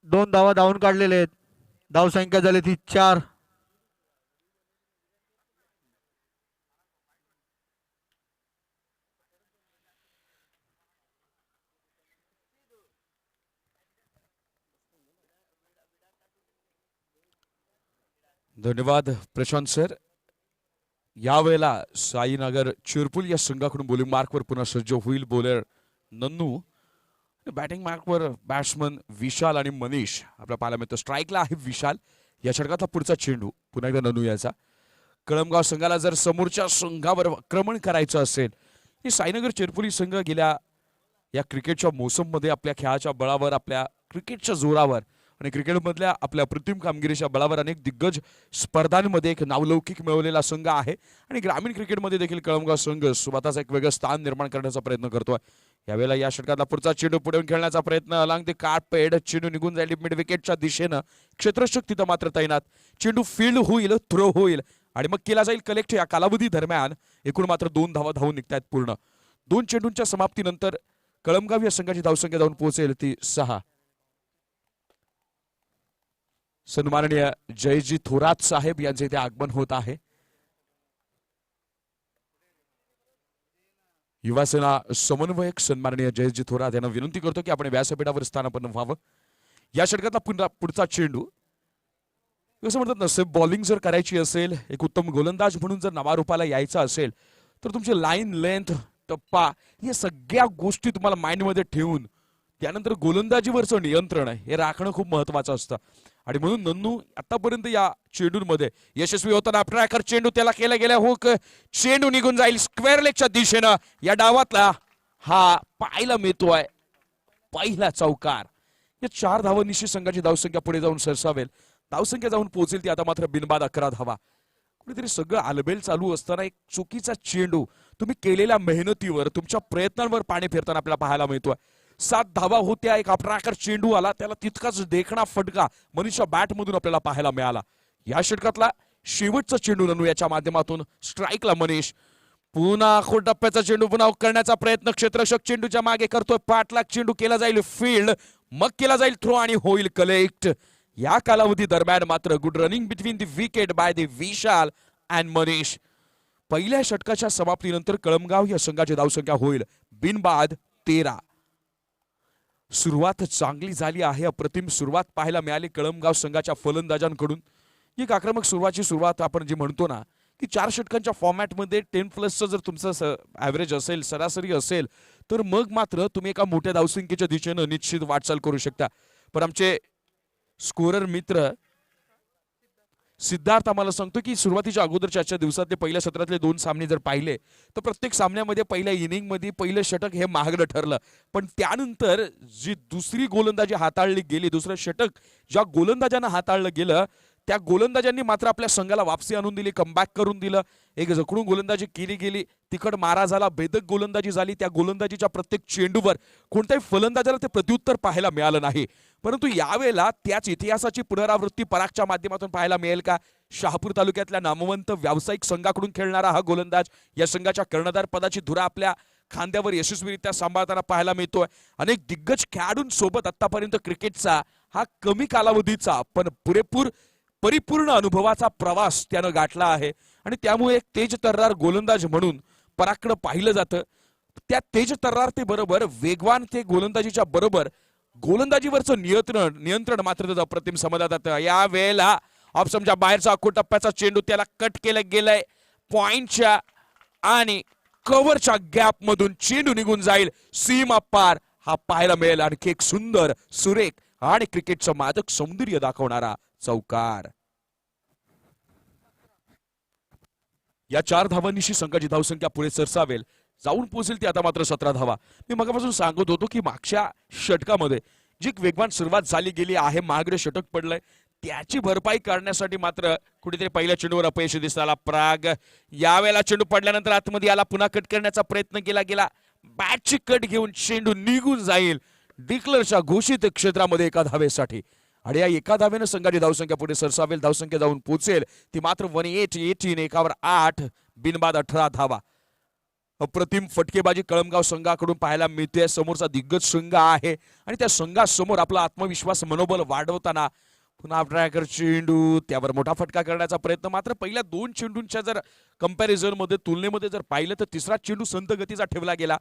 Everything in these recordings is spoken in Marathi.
2 धावा धावून काढलेले आहेत. धावसंख्या झाली ती 4. धन्यवाद प्रशांत सर. यावेळेला साईनगर चिरपुल या संघाकडून बॉलिंग मार्कवर पुन्हा सज्ज होईल बॉलर नन्नू. बॅटिंग मार्कवर बॅट्समन विशाल आणि मनीष आपल्या पाहायला मिळतो. स्ट्राईकला आहे विशाल. या षटकातला पुढचा चेंडू पुन्हा एकदा नन्नू याचा. कळमगाव संघाला जर समोरच्या संघावर आक्रमण करायचं असेल, हे साईनगर चिरपुली संघ गेल्या या क्रिकेटच्या मोसममध्ये आपल्या खेळाच्या बळावर, आपल्या क्रिकेटच्या जोरावर आणि क्रिकेटमधल्या आपल्या अप्रतिम कामगिरीच्या बळावर अनेक दिग्गज स्पर्धांमध्ये एक नावलौकिक मिळवलेला संघ आहे आणि ग्रामीण क्रिकेटमध्ये देखील कळमगाव संघ स्वतःचा एक वेगळं स्थान निर्माण करण्याचा प्रयत्न करतोय. यावेळेला या षटकातला पुढचा चेंडू पुढे खेळण्याचा प्रयत्न अलॉंग द कार्ड पेड. चेंडू निघून जाईल मिड विकेटच्या दिशेनं. क्षेत्ररक्षक तिथं मात्र तैनात. चेंडू फील्ड होईल, थ्रो होईल आणि मग केला जाईल कलेक्ट. या कालावधी दरम्यान एकूण मात्र 2 धावा धावून निघतायत पूर्ण. 2 चेंडूंच्या समाप्तीनंतर कळमगाव या संघाची धावसंख्या जाऊन पोहोचेल ती 6. सन्माननीय जयजी थोरात साहेब यांचे इथे आगमन होत आहे. युवासेना समन्वयक सन्माननीय जयजी थोरात यांना विनंती करतो की आपण व्यासपीठावर स्थानापन्न व्हावं. या षटकातला पुढचा चेंडू कसं म्हणतात ना, बॉलिंग जर करायची असेल, एक उत्तम गोलंदाज म्हणून जर नावारूपाला यायचं असेल, तर तुमची लाईन लेंथ, टप्पा या सगळ्या गोष्टी तुम्हाला माइंडमध्ये ठेवून त्यानंतर गोलंदाजीवरचं नियंत्रण हे राखणं खूप महत्वाचं असतं. आणि म्हणून नन्नू आतापर्यंत या चेंडूंमध्ये यशस्वी होताना ट्रॅकर चेंडू त्याला केला गेला हुक. चेंडू निघून जाईल स्क्वेअर लेगच्या दिशेनं. या डावातला हा पाहायला मिळतोय पहिला चौकार. या 4 धावांनिशी संघाची धावसंख्या पुढे जाऊन सरसावेल. धावसंख्या जाऊन पोहोचेल ती आता मात्र बिनबाद 11 धावा. कुठेतरी सगळं आलबेल चालू असताना एक चुकीचा चेंडू तुम्ही केलेल्या मेहनतीवर, तुमच्या प्रयत्नांवर पाणी फिरताना आपल्याला पाहायला मिळतोय. 7 धावा होत्या. एक अपराकर चेंडू आला, त्याला तितकाच देखणा फटका मनीषच्या बॅटमधून आपल्याला पाहायला मिळाला. या षटकातला शेवटचा चेंडू नन्नू याच्या माध्यमातून स्ट्राईकला मनीष. पुन्हा टप्प्याचा चेंडू पुन्हा करण्याचा प्रयत्न. क्षेत्ररक्षक चेंडूच्या मागे करतोय. पाठलाग चेंडू केला जाईल फील्ड, मग केला जाईल थ्रो आणि होईल कलेक्ट. या कालावधी दरम्यान मात्र good running between the wicket by the Vishal and Manish. पहिल्या षटकाच्या समाप्तीनंतर कळमगाव या संघाची धावसंख्या होईल बिनबाद 13. सुरुवात चांगली झाली आहे. अप्रतिम सुरुवात पाहायला मिळाली कळमगाव संघाच्या फलंदाजांकडून. एक आक्रमक सुरुवात आपण जी म्हणतो ना, की 4 षटकांच्या फॉर्मॅटमध्ये 10+ जर तुमचं ॲव्हरेज असेल, सरासरी असेल, तर मग मात्र तुम्ही एका मोठ्या धावसंख्येच्या दिशेनं निश्चित वाटचाल करू शकता. पण आमचे स्कोरर मित्र सिद्धार्थ आम्हाला सांगतो की सुरुवातीच्या अगोदरच्या आजच्या दिवसातले पहिल्या सत्रातले 2 सामने जर पाहिले तर प्रत्येक सामन्यामध्ये पहिल्या इनिंगमध्ये पहिलं षटक हे महागडं ठरलं. पण त्यानंतर जी दुसरी गोलंदाजी हाताळली गेली, दुसरं षटक ज्या गोलंदाजांना हाताळलं गेलं, त्या गोलंदाजांनी मात्र आपल्या संघाला वापसी आणून दिली, कमबॅक करून दिलं. एक जखडून गोलंदाजी केली गेली, तिकड मारा झाला, भेदक गोलंदाजी झाली. त्या गोलंदाजीच्या प्रत्येक चेंडूवर कोणत्याही फलंदाजाला ते प्रत्युत्तर पाहायला मिळालं नाही. परंतु यावेळेला त्याच इतिहासाची पुनरावृत्ती परागच्या माध्यमातून पाहायला मिळेल का? शहापूर तालुक्यातल्या नामवंत व्यावसायिक संघाकडून खेळणारा हा गोलंदाज या संघाच्या कर्णधार पदाची धुरा आपल्या खांद्यावर यशस्वीरित्या सांभाळताना पाहायला मिळतोय. अनेक दिग्गज खेळाडूंसोबत आतापर्यंत क्रिकेटचा हा कमी कालावधीचा पण परिपूर्ण अनुभवाचा प्रवास त्यानं गाठला आहे आणि त्यामुळे एक तेज तर्रार गोलंदाज म्हणून परागकडे पाहिलं जातं. त्या तेज तर्रारतेबरोबर वेगवान ते गोलंदाजीच्या बरोबर गोलंदाजीवरचं नियंत्रण मात्र त्याचं अप्रतिम समजलं जातं. या वेळेला ऑप्शनच्या बाहेरचा टप्प्याचा चेंडू त्याला कट केला गेलाय पॉइंटच्या आणि कव्हरच्या गॅप मधून चेंडू निघून जाईल सीमा पार. हा पाहायला मिळेल आणखी एक सुंदर, सुरेख आणि क्रिकेटचं मादक सौंदर्य दाखवणारा चौकार. या 4 धावांनिशी संघाची धावसंख्या पुढे सरसावेल. जाऊन पोहोचेल ती आता मात्र 17 धावा. मी मगापासून सांगत होतो की मागच्या षटकामध्ये जी वेगवान सुरुवात झाली गेली आहे, महागडे षटक पडलंय, त्याची भरपाई करण्यासाठी मात्र कुठेतरी पहिल्या चेंडूवर अपयशी दिसला पराग. यावेळेला चेंडू पडल्यानंतर आतमध्ये आला, पुन्हा कट करण्याचा प्रयत्न केला गेला. बॅटची कट घेऊन चेंडू निघून जाईल डिक्लरच्या घोषित क्षेत्रामध्ये एका धावेसाठी. आणि या एका धावेनं संघाची धावसंख्या पुढे सरसावेल. धावसंख्या जाऊन पोहोचेल ती मात्र 18 एकावर 8 बिनबाद 18 धावा. अप्रतिम फटकेबाजी कळमगाव संघाकडून पाहायला मिळते. समोरचा दिग्गज संघ आहे आणि त्या संघासमोर आपला आत्मविश्वास मनोबल वाढवताना पुन्हा ट्रॅकर चेंडू त्यावर मोठा फटका करण्याचा प्रयत्न. मात्र पहिल्या 2 चेंडूंच्या जर कंपॅरिझन मध्ये तुलनेमध्ये जर पाहिलं तर तिसरा चेंडू संत गतीचा ठेवला गेला.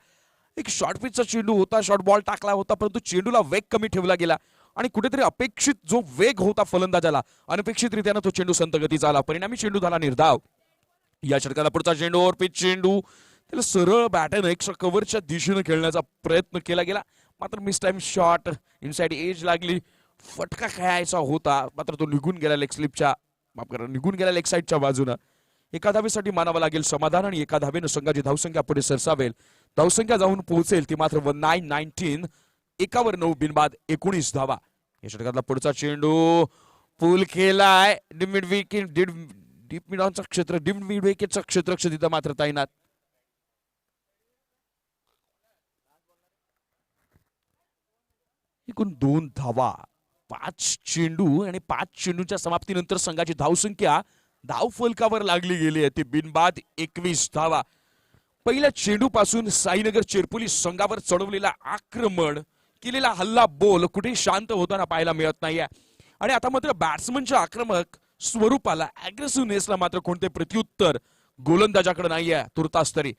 एक शॉर्ट पिचचा चेंडू होता, शॉर्ट बॉल टाकला होता, परंतु चेंडूला वेग कमी ठेवला गेला आणि कुठेतरी अपेक्षित जो वेग होता फलंदाजाला अनपेक्षितरित्यानं तो चेंडू संत गतीचा आला. परिणामी चेंडू झाला निर्धाव. या षटकाला पुढचा चेंडू ओव्हर पिच चेंडू त्याला सरळ बॅटन एक्स्ट्रा कव्हरच्या दिशेने खेळण्याचा प्रयत्न केला गेला. मात्र miss time shot inside edge लागली. फटका खेळायचा होता मात्र तो निघून गेला लेग स्लिपच्या निघून गेला लेग साईडच्या बाजूनं. एका धावेसाठी मानावं लागेल समाधान आणि एका धावेनं संघाची धावसंख्या पुढे सरसावेल. धावसंख्या जाऊन पोहोचेल ती मात्र 19-19. 1 9 बिनबाद 19 धावा. या षटकातला पुढचा चेंडू पूल केलाय डिमिड विकेट डीप मिड ऑनचा क्षेत्र डिमिड मिड विकेटचा क्षेत्ररक्षक तिथं मात्र तैनात. एकूण 2 धावा 5 चेंडू आणि 5 चेंडूच्या समाप्तीनंतर संघाची धावसंख्या धाव फलकावर लागली गेली आहे ती बिनबाद 21 धावा. पहिल्या चेंडूपासून साईनगर चिरपोली संघावर चढवलेला आक्रमण केलेला हल्ला बोल कुठे शांत होताना पाहायला मिळत नाहीये आणि आता मात्र बॅट्समनच्या आक्रमक स्वरूपाला अग्रेसिव्हनेसला मात्र कोणते प्रत्युत्तर गोलंदाजाकडे नाहीये तुर्तास तरी.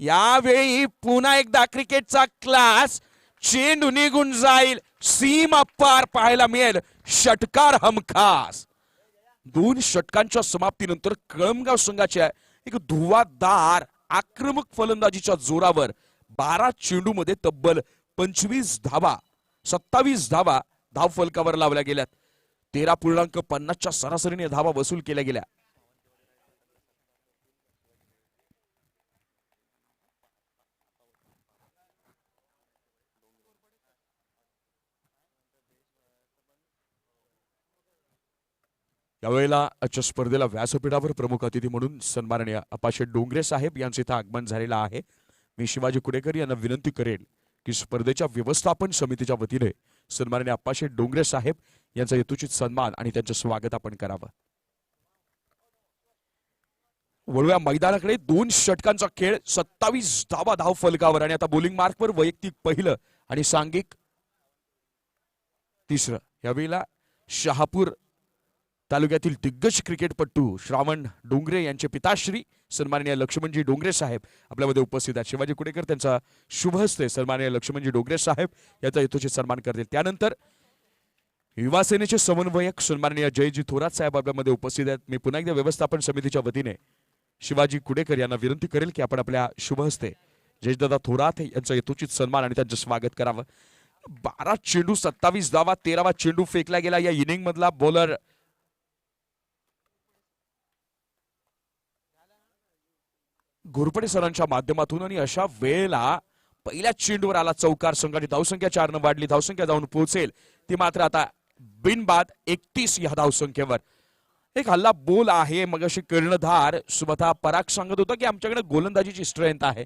यावेळी पुन्हा एकदा क्रिकेटचा क्लास चेंडू निघून जाईल सीमा पार पाहायला मिळेल. षटकार हमखास. 2 षटकांच्या समाप्तीनंतर कळमगाव संघाच्या एक धुवाधार आक्रमक फलंदाजीच्या जोरावर 12 चेंडूमध्ये तब्बल 25 धावा 27 धावा धाव फलकावर लावल्या गेल्यात. 13.50च्या सरासरीने धावा वसूल केल्या गेल्या. यावेळेला आजच्या स्पर्धेला व्यासपीठावर प्रमुख अतिथी म्हणून सन्माननीय अपाशे डोंगरे साहेब यांचे इथं आगमन झालेलं आहे. मी शिवाजी कुडेकर यांना विनंती करेल की स्पर्धेच्या व्यवस्थापन समितीच्या वतीने सन्माननीय अपाशे डोंगरे साहेब यांचा यथोचित सन्मान आणि त्यांचं स्वागत आपण करावं. वळूया मैदानाकडे. 2 षटकांचा खेळ 27 धावा धाव फलकावर आणि आता बॉलिंग मार्कवर वैयक्तिक पहिलं आणि सांघिक तिसरं. यावेळेला शहापूर तालुक्यातील दिग्गज क्रिकेटपटू श्रावण डोंगरे यांचे पिताश्री सन्माननीय लक्ष्मणजी डोंगरे साहेब आपल्यामध्ये उपस्थित आहेत. शिवाजी कुडेकर त्यांचा शुभ हस्ते सन्माननीय लक्ष्मणजी डोंगरे साहेब याचा यथोचित सन्मान करतील. त्यानंतर युवा सेनेचे समन्वयक सन्माननीय जयजी थोरात साहेब आपल्यामध्ये उपस्थित आहेत. मी पुन्हा एकदा व्यवस्थापन समितीच्या वतीने शिवाजी कुडेकर यांना विनंती करेल की आपण आपल्या शुभ हस्ते जयदादा थोरात यांचा यथोचित सन्मान आणि त्यांचं स्वागत करावं. 12 चेंडू 27 धावा 13वा चेंडू फेकला गेला. या इनिंग मधला बॉलर घोरपडे सरांच्या माध्यमातून आणि अशा वेळेला पहिल्या चेंडूवर आला चौकार. संघाची धावसंख्या 4 न वाढली. धावसंख्या जाऊन पोहोचेल ती मात्र आता बिनबाद 31 या धावसंख्येवर. एक हल्ला बोल आहे. मग अशी कर्णधार सुबथा पराग सांगत होता की आमच्याकडे गोलंदाजीची स्ट्रेंथ आहे,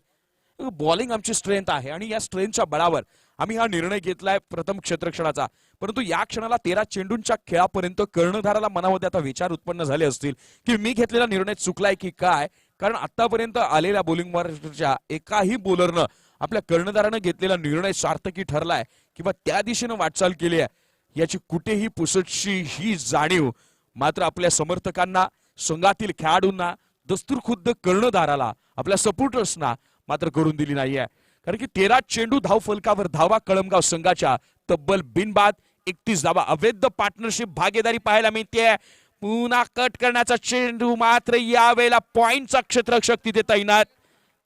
बॉलिंग आमची स्ट्रेंथ आहे आणि या स्ट्रेंथच्या बळावर आम्ही हा निर्णय घेतलाय प्रथम क्षेत्ररक्षणाचा. परंतु या क्षणाला 13 चेंडूंच्या खेळापर्यंत कर्णधाराला मनामध्ये आता विचार उत्पन्न झाले असतील की मी घेतलेला निर्णय चुकलाय की काय. कारण आतापर्यंत आलेल्या बॉलिंगवरच्या एकाही बॉलरनं आपल्या कर्णधारानं घेतलेला निर्णय सार्थकी ठरलाय किंवा त्या दिशेनं वाटचाल केली आहे याची कुठेही पुसटशी ही जाणीव मात्र आपल्या समर्थकांना, संघातील खेळाडूंना, दस्तूरखुद्द कर्णधाराला, आपल्या सपोर्टर्सना मात्र करून दिली नाहीये. कारण की 13 चेंडू धाव फलकावर धावा कळमगाव संघाच्या तब्बल बिनबाद 31 धावा. अवैध पार्टनरशिप भागीदारी पाहायला मिळते. पुन्हा कट करण्याचा चेंडू मात्र यावेळेला पॉइंटचा क्षेत्ररक्षक तिथे तैनात.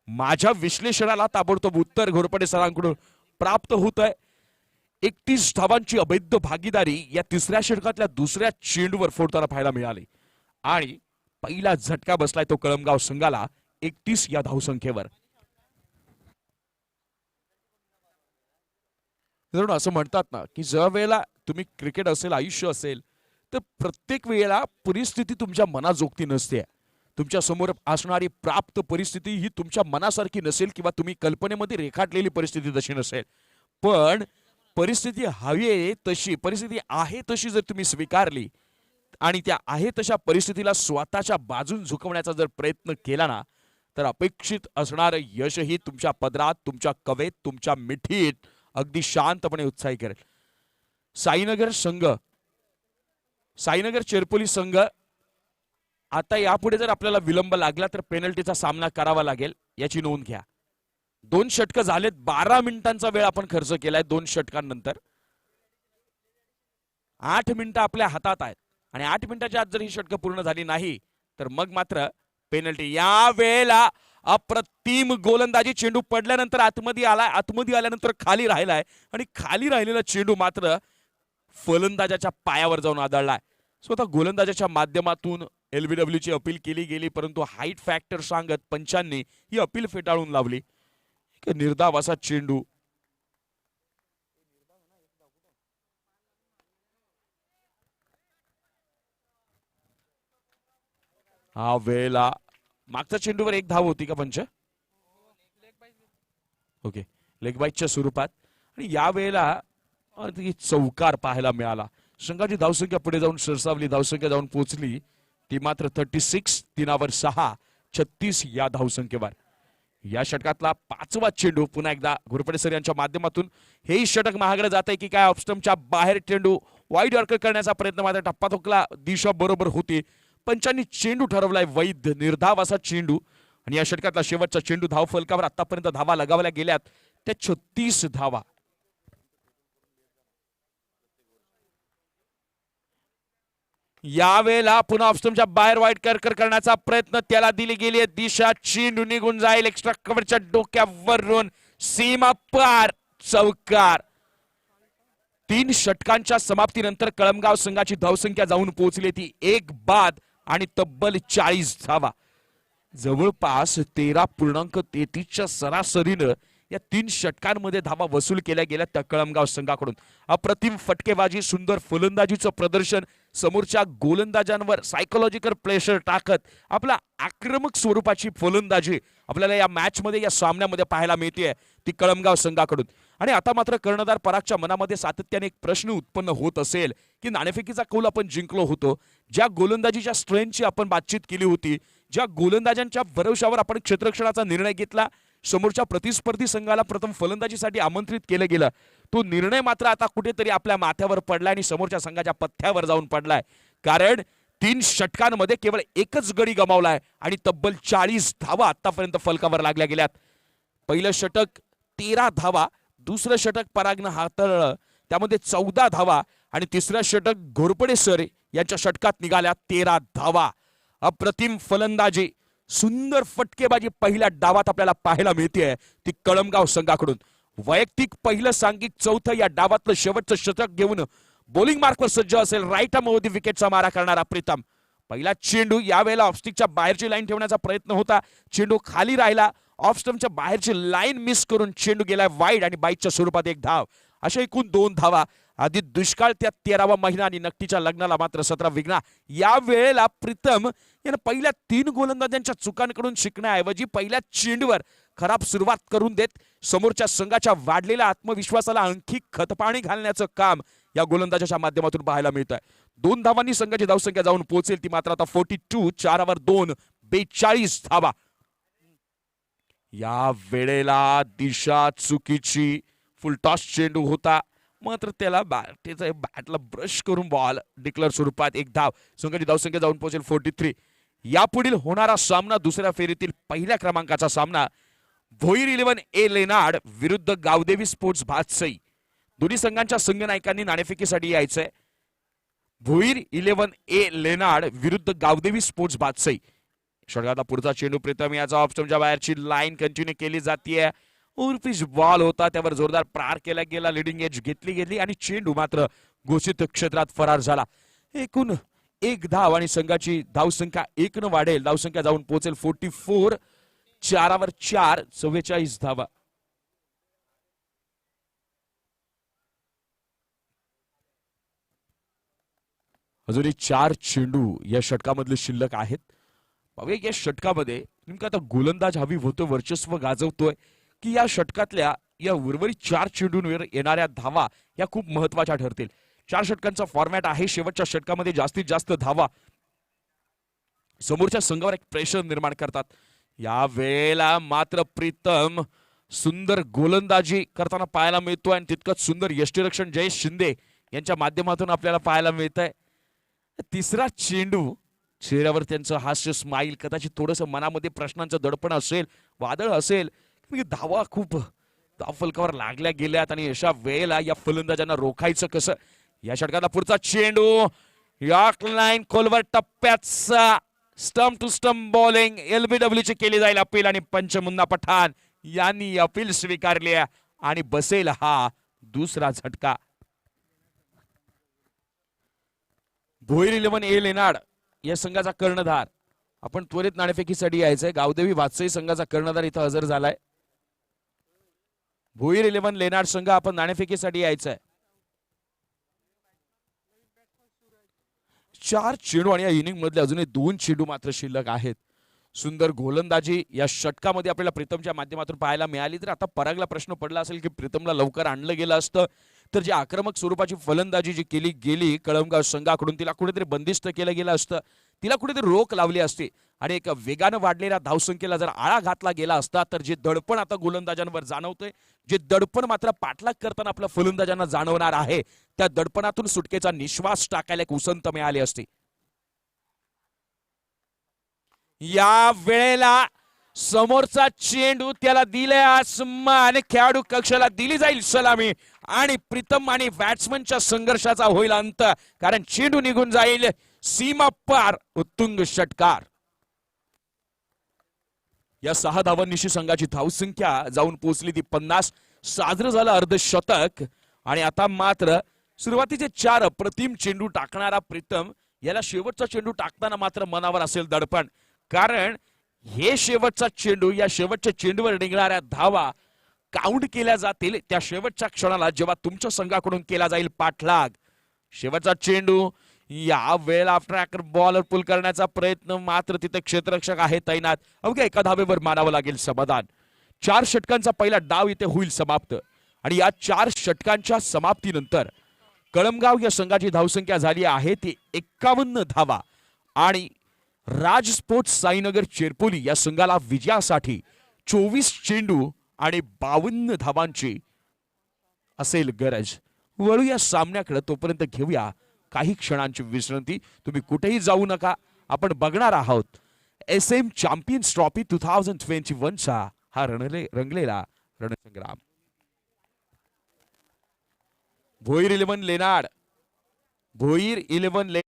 माझ्या विश्लेषणाला ताबडतोब उत्तर घोरपडे सरांकडून प्राप्त होत आहे. 31 धावांची अवैध भागीदारी या तिसऱ्या षटकातल्या दुसऱ्या चेंडूवर फोडताना पाहायला मिळाली आणि पहिला झटका बसलाय तो कळमगाव संघाला 31 या धावसंख्येवर. असं म्हणतात ना की ज्या वेळेला तुम्ही क्रिकेट असेल, आयुष्य असेल, तर प्रत्येक वेळेला परिस्थिती तुमच्या मनाजोगती नसते. तुमच्या समोर असणारी प्राप्त परिस्थिती ही तुमच्या मनासारखी नसेल किंवा तुम्ही कल्पनेमध्ये रेखाटलेली परिस्थिती तशी नसेल. पण परिस्थिती हवी तशी, परिस्थिती आहे तशी जर तुम्ही स्वीकारली आणि त्या आहे तशा परिस्थितीला स्वतःच्या बाजून झुकवण्याचा जर प्रयत्न केला ना तर अपेक्षित असणारं यशही तुमच्या पदरात, तुमच्या कवेत, तुमच्या मिठीत अगदी शांतपणे उत्साही करेल. साईनगर चेरपोली संघ, आता यापुढे जर आपल्याला विलंब लागला तर पेनल्टीचा सामना करावा लागेल, याची नोंद घ्या. 2 षटकं झालेत, 12 मिनिटांचा वेळ आपण खर्च केलाय 2 षटकांनंतर. 8 मिनिटं आपल्या हातात आहेत आणि 8 मिनिटाच्या आत जर ही षटकं पूर्ण झाली नाही तर मग मात्र पेनल्टी. या वेळेला अप्रतिम गोलंदाजी, चेंडू पडल्यानंतर आतमध्ये आल्यानंतर खाली राहिलाय आणि खाली राहिलेला चेंडू मात्र फलंदाजाच्या पायावर जाऊन आदळलाय. स्वतः गोलंदाजाच्या माध्यमातून LBW ची अपील केली गेली, परंतु हाईट फॅक्टर सांगत पंचांनी ही अपील फेटाळून लावली. निर्धाव असा चेंडू. हा वेळेला मागच्या चेंडूवर 1 धाव होती का पंच? ओके, लेग बाईटच्या स्वरूपात. आणि या वेळेला चौकार पाहायला मिळाला. संघाची धावसंख्या पुढे जाऊन सरसावली, धावसंख्या जाऊन पोहोचली ती मात्र 36, 3/6, 36 या धावसंख्येवर. या षटकातला 5वा चेंडू. पुन्हा एकदा घोरपडे सर यांच्या माध्यमातून हेही षटक महागडे जात आहे की काय? ऑफस्टंपच्या बाहेर चेंडू वाईड यॉर्कर करण्याचा प्रयत्न, मात्र टप्पा ठोकला, दिशा बरोबर होती. पंचांनी चेंडू ठरवलाय वैध, निर्धाव असा चेंडू. आणि या षटकातला शेवटचा चेंडू धाव फलकावर आतापर्यंत धावा लगावल्या गेल्यात त्या 36 धावा. यावेळेला पुन्हा ऑफस्टंपच्या बाहेर वाईड कर्कर करण्याचा प्रयत्न, त्याला दिली गेली दिशा, चेंडू निघून जाईल एक्स्ट्रा कव्हरच्या डोक्यावरून, सीमा पार, चौकार. 3 षटकांच्या समाप्तीनंतर कळमगाव संघाची धावसंख्या जाऊन पोहोचली ती 1 बाद आणि तब्बल 40 धावा. जवळपास 13.33च्या सरासरीनं या 3 षटकांमध्ये धावा वसूल केल्या गेल्या त्या कळमगाव संघाकडून. अप्रतिम फटकेबाजी, सुंदर फलंदाजीचं प्रदर्शन, समोरच्या गोलंदाजांवर सायकोलॉजिकल प्रेशर टाकत आपला आक्रमक स्वरूपाची फलंदाजी आपल्याला या मॅच मध्ये, या सामन्यामध्ये पाहायला मिळते ती कळमगाव संघाकडून. आणि आता मात्र कर्णधार परागच्या मनामध्ये सातत्याने एक प्रश्न उत्पन्न होत असेल की नाणेफेकीचा कौल आपण जिंकलो होतो, ज्या गोलंदाजीच्या स्ट्रेंथची आपण बातचीत केली होती, ज्या गोलंदाजांच्या भरवशावर आपण क्षेत्ररक्षणाचा निर्णय घेतला, समोरच्या प्रतिस्पर्धी संघाला प्रथम फलंदाजीसाठी आमंत्रित केलं गेलं, तो निर्णय मात्र आता कुठेतरी आपल्या माथ्यावर पडलाय आणि समोरच्या संघाच्या पथ्यावर जाऊन पडलाय. कारण 3 षटकांमध्ये केवळ एकच गडी गमावलाय आणि तब्बल 40 धावा आतापर्यंत फलकावर लागल्या गेल्यात. पहिलं षटक 13 धावा, दुसरं षटक परागनं हाताळलं त्यामध्ये 14 धावा आणि तिसरं षटक घोरपडे सर यांच्या षटकात निघाल्या 13 धावा. अप्रतिम फलंदाजी, सुंदर फटकेबाजी पहिल्या डावात आपल्याला पाहायला मिळते ती कळमगाव संघाकडून. वैयक्तिक पहिलं सांघिक चौथं या डावातलं शेवटचं शतक घेऊन बॉलिंग मार्कवर सज्ज असेल राईट आर्मवरती विकेटचा मारा करणारा प्रीतम. पहिला चेंडू यावेळेला ऑफस्टिकच्या बाहेरची लाईन ठेवण्याचा प्रयत्न होता, चेंडू खाली राहिला, ऑफस्टंपच्या बाहेरची लाईन मिस करून चेंडू गेलाय वाईड आणि बाईटच्या स्वरूपात 1 धाव. अशा एकूण 2 धावा. आधी दुष्काळ त्यात 13वा महिना आणि नक्कीच्या लग्नाला मात्र 17 विघ्ना. या वेळेला प्रीतम यानं पहिल्या 3 गोलंदाजांच्या चुकांकडून शिकण्याऐवजी पहिल्या चेंडूवर खराब सुरुवात करून देत समोरच्या संघाच्या वाढलेल्या आत्मविश्वासाला आणखी खतपाणी घालण्याचं काम या गोलंदाजाच्या माध्यमातून पाहायला मिळत आहे. 2 धावांनी संघाची धावसंख्या जाऊन पोहोचेल ती मात्र आता 42, 4/2, 42 धावा. या वेळेला दिशा चुकीची, फुलटॉस चेंडू होता, मात्र त्याला बॅटला ब्रश करून बॉल डिक्लेअर स्वरूपात 1 धाव. संघाची धावसंख्या जाऊन पोहोचेल 43. यापुढील होणारा सामना दुसऱ्या फेरीतील पहिल्या क्रमांकाचा सामना भोईर 11 ए लेनाड विरुद्ध गावदेवी स्पोर्ट्स भातसई. दोन्ही संघांच्या संघनायकांनी नाणेफेकीसाठी यायचंय. भोईर 11 ए लेनाड विरुद्ध गावदेवी स्पोर्ट्स भातसई. षटकातला पुढचा चेंडू प्रीतम याचा ऑफस्टंपच्या बाहेरची लाईन कंटिन्यू केली जाते. उर्फिश बॉल होता, त्यावर जोरदार प्रहार केला गेला, लिडिंग एज घेतली गेली आणि चेंडू मात्र घोषित क्षेत्रात फरार झाला. एकूण 1 धाव आणि संघाची धावसंख्या 1 न वाढेल. धावसंख्या जाऊन पोहोचेल 44, 4/4, 44 धावा. अजूनही 4 चेंडू या षटकामधले शिल्लक आहेत. या षटकामध्ये नेमकं आता गोलंदाज हवी होतो, वर्चस्व गाजवतोय की या षटकातल्या या उर्वरित 4 चेंडूंवर येणाऱ्या धावा या खूप महत्वाच्या ठरतील. 4 षटकांचा फॉर्मॅट आहे. शेवटच्या षटकामध्ये जास्तीत जास्त धावा समोरच्या संघावर एक प्रेशर निर्माण करतात. या वेळेला मात्र प्रीतम सुंदर गोलंदाजी करताना पाहायला मिळतोय आणि तितकंच सुंदर यष्टीरक्षण जयेश शिंदे यांच्या माध्यमातून आपल्याला पाहायला मिळत आहे. तिसरा चेंडू, चेहऱ्यावर त्यांचं हास्य स्माईल, कदाचित थोडंसं मनामध्ये प्रश्नांचं दडपण असेल, वादळ असेल, धावा खूप धावफलकावर लागल्या गेल्यात आणि अशा वेळेला या फलंदाजांना रोखायचं कसं. या षटकातला पुढचा चेंडू, यॉर्क लाईन खोलवर टप्प्याचा stump to stump bowling LBW ची केली जाईल अपील आणि पंच मुन्ना पठाण यांनी अपील स्वीकारली आणि बसेल हा दुसरा झटका. भोईर 11 ए लेनाड या संघाचा कर्णधार. आपण त्वरित नाणेफेकीसाठी यायचंय. गावदेवी वात्सई संघाचा कर्णधार इथं हजर झालाय. भोईर 11 लेनाड संघ आपण नाणेफेकीसाठी यायचंय. 4 चेंडू आणि या इनिंग मधले अजूनही 2 चेंडू मात्र शिल्लक आहेत. सुंदर गोलंदाजी या षटकामध्ये आपल्याला प्रीतमच्या माध्यमातून पाहायला मिळाली. तर आता परागला प्रश्न पडला असेल की प्रीतमला लवकर आणलं गेलं असतं तर जी आक्रमक स्वरूपाची फलंदाजी जी केली गेली कळमगाव संघाकडून तिला कुठेतरी बंदिस्त केलं गेलं असतं, तिला कुठेतरी रोख लावली असती आणि एक वेगानं वाढलेल्या धावसंख्येला जर आळा घातला गेला असता तर जे दडपण आता गोलंदाजांवर जाणवतंय, जे दडपण मात्र पाठलाग करताना आपल्या फलंदाजांना जाणवणार आहे, त्या दडपणातून सुटकेचा निश्वास टाकायला एक उसंत मिळाली असती. या वेळेला समोरचा चेंडू त्याला दिलाय आसमान, खेळाडू कक्षाला दिली जाईल सलामी आणि प्रीतम आणि बॅट्समनच्या संघर्षाचा होईल अंत, कारण चेंडू निघून जाईल सीमा पार. उत्तुंग षटकार. या 6 धावांनिशी संघाची धावसंख्या जाऊन पोहोचली ती 50. साजरं झालं अर्धशतक आणि आता मात्र सुरुवातीचे 4 अप्रतिम चेंडू टाकणारा प्रीतम याला शेवटचा चेंडू टाकताना मात्र मनावर असेल दडपण, कारण हे शेवटचा चेंडू, या शेवटच्या चेंडूवर निघणाऱ्या धावा काउंट केल्या जातील त्या शेवटच्या क्षणाला जेव्हा तुमच्या संघाकडून केला जाईल पाठलाग. शेवटचा चेंडू, या वेळेला ट्रॅकर बॉलर पुल करण्याचा प्रयत्न, मात्र तिथे क्षेत्ररक्षक आहे तैनात. अवघ्या एका धावेवर मानावं लागेल समाधान. 4 षटकांचा पहिला डाव इथे होईल समाप्त आणि या 4 षटकांच्या समाप्तीनंतर कळमगाव या संघाची धावसंख्या झाली आहे ती 51 धावा आणि राज स्पोर्ट्स साईनगर चेरपोली या संघाला विजयासाठी 24 चेंडू आणि 52 धावांची असेल गरज. वळू या सामन्याकडे, तोपर्यंत घेऊया काही क्षणांची विश्रांती. तुम्ही कुठेही जाऊ नका. आपण बघणार आहोत SM चॅम्पियन्स ट्रॉफी 2021 चा हा रंगलेला रणसंग्राम. भोईर 11 लेनाड, भोईर 11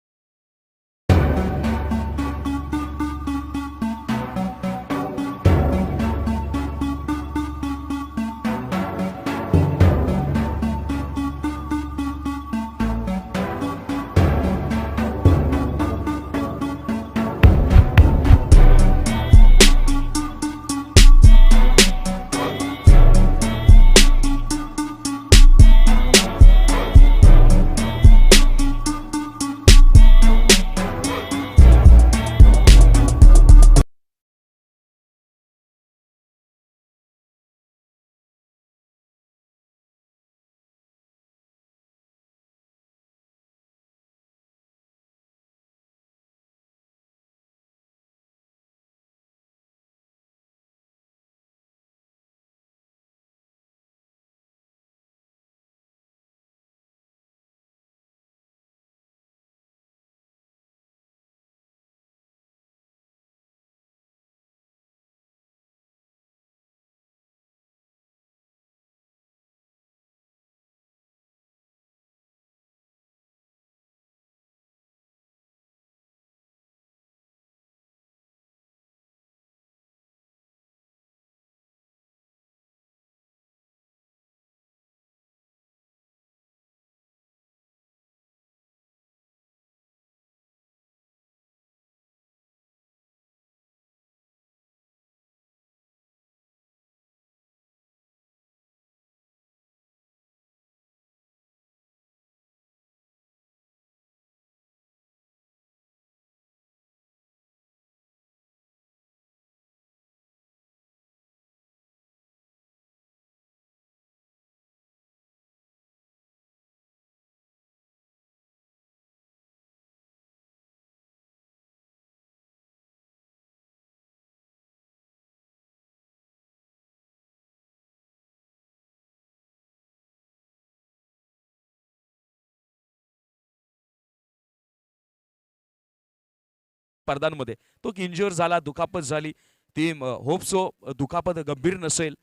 स्पर्धांमध्ये तो इंज्युअर झाला, दुखापत झाली, ती होप सो दुखापत गंभीर नसेल.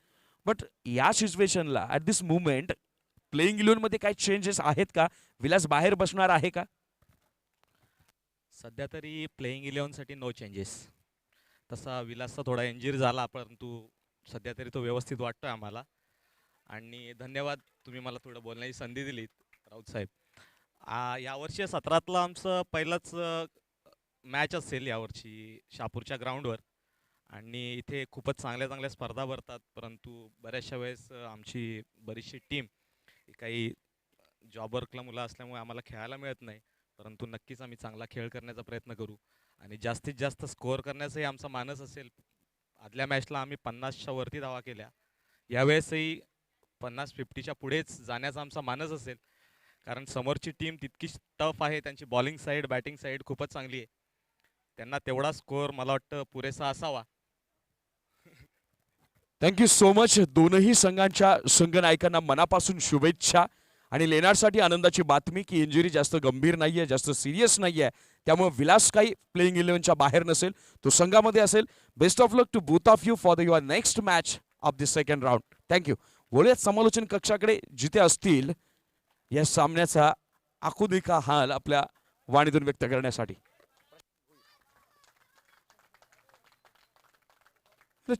बट या सिच्युएशनला ॲट दिस मुवमेंट प्लेइंग इलेव्हनमध्ये काही चेंजेस आहेत का? विलास बाहेर बसणार आहे का? सध्या तरी प्लेइंग इलेव्हनसाठी नो चेंजेस. तसा विलासचा थोडा इंजुरी झाला, परंतु सध्या तरी तो व्यवस्थित वाटतोय आम्हाला. आणि धन्यवाद, तुम्ही मला थोडं बोलण्याची संधी दिलीत राऊत साहेब. यावर्षी 17तला आमचं पहिलंच मॅच असेल यावर्षी शहापूरच्या ग्राउंडवर. आणि इथे खूपच चांगल्या चांगल्या स्पर्धा भरतात, परंतु बऱ्याचशा वेळेस आमची बरीचशी टीम काही जॉब वर्कला मुलं असल्यामुळे आम्हाला खेळायला मिळत नाही. परंतु नक्कीच आम्ही चांगला खेळ करण्याचा प्रयत्न करू आणि जास्तीत जास्त स्कोअर करण्याचाही आमचा मानस असेल. आदल्या मॅचला आम्ही 50च्या वरती धावा केल्या. यावेळेसही 50-50च्या पुढेच जाण्याचा आमचा मानस असेल, कारण समोरची टीम तितकीच टफ आहे. त्यांची बॉलिंग साईड, बॅटिंग साईड खूपच चांगली आहे. त्यांना तेवढा स्कोअर मला वाटतं पुरेसा असावा. Thank you so much. दोनही संघांच्या संघनायकांना मनापासून शुभेच्छा. आणि लेनार्डसाठी आनंदाची बातमी की इंजुरी जास्त गंभीर नाहीये, जास्त सिरियस नाहीये, त्यामुळे विलास काही प्लेइंग इलेव्हनच्या बाहेर नसेल, तो संघामध्ये असेल. Best of luck to both of you for the your next match of the second round. Thank you. बोलूयात समालोचन कक्षाकडे, जिथे असतील या सामन्याचा आकुदिका हाल आपल्या वाणीतून व्यक्त करण्यासाठी.